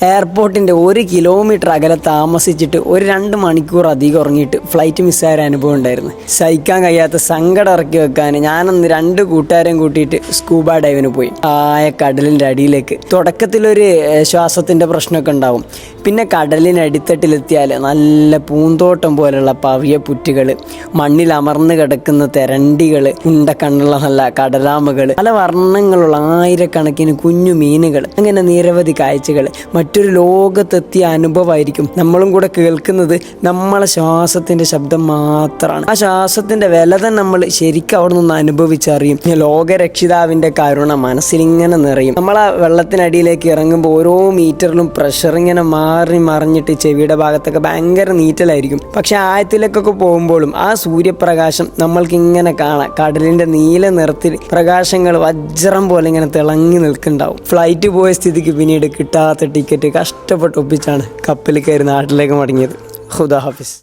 എയർപോർട്ടിൻ്റെ 1 കിലോമീറ്റർ അകലെ താമസിച്ചിട്ട് ഒരു 2 മണിക്കൂർ അധികം ഉറങ്ങിയിട്ട് ഫ്ലൈറ്റ് മിസ്സായ അനുഭവം ഉണ്ടായിരുന്നു. സഹിക്കാൻ കഴിയാത്ത സങ്കടം ഇറക്കി വെക്കാൻ ഞാനന്ന് 2 കൂട്ടുകാരെയും കൂട്ടിയിട്ട് സ്കൂബ ഡൈവിന് പോയി. കടലിൻ്റെ അടിയിലേക്ക് തുടക്കത്തിലൊരു ശ്വാസത്തിൻ്റെ പ്രശ്നമൊക്കെ ഉണ്ടാവും. പിന്നെ കടലിനടിത്തട്ടിലെത്തിയാൽ നല്ല പൂന്തോട്ടം പോലെയുള്ള പവിയ പുറ്റുകൾ, മണ്ണിൽ അമർന്ന് കിടക്കുന്ന തെരണ്ടികൾ, കണ്ണുള്ള നല്ല കടലാമകൾ, പല വർണ്ണങ്ങളുള്ള ആയിരക്കണക്കിന് കുഞ്ഞു മീനുകൾ, അങ്ങനെ നിരവധി കാഴ്ചകൾ. മറ്റൊരു ലോകത്തെത്തിയ അനുഭവമായിരിക്കും. നമ്മളും കൂടെ കേൾക്കുന്നത് നമ്മളെ ശ്വാസത്തിൻ്റെ ശബ്ദം മാത്രമാണ്. ആ ശ്വാസത്തിൻ്റെ വില തന്നെ നമ്മൾ ശരിക്കും അവിടെ നിന്ന് അനുഭവിച്ചറിയും. ലോകരക്ഷിതാവിൻ്റെ കരുണ മനസ്സിലിങ്ങനെ നിറയും. നമ്മൾ ആ വെള്ളത്തിനടിയിലേക്ക് ഇറങ്ങുമ്പോൾ ഓരോ മീറ്ററിലും പ്രഷർ ഇങ്ങനെ മാറി മറിഞ്ഞിട്ട് ചെവിയുടെ ഭാഗത്തൊക്കെ ഭയങ്കര നീറ്റലായിരിക്കും. പക്ഷെ ആഴത്തിലേക്കൊക്കെ പോകുമ്പോഴും ആ സൂര്യപ്രകാശം നമ്മൾക്ക് ഇങ്ങനെ കാണാം. കടലിൻ്റെ നീല നിറത്തിൽ പ്രകാശങ്ങൾ വജ്രം പോലെ ഇങ്ങനെ തിളങ്ങി നിൽക്കുന്നുണ്ടാവും. ഫ്ലൈറ്റ് പോയ സ്ഥിതിക്ക് പിന്നീട് കിട്ടാത്ത ടിക്കറ്റ് കഷ്ടപ്പെട്ട് ഒപ്പിച്ചാണ് കപ്പലിൽ കയറി നാട്ടിലേക്ക് മടങ്ങിയത്. ഖുദാ ഹാഫിസ്.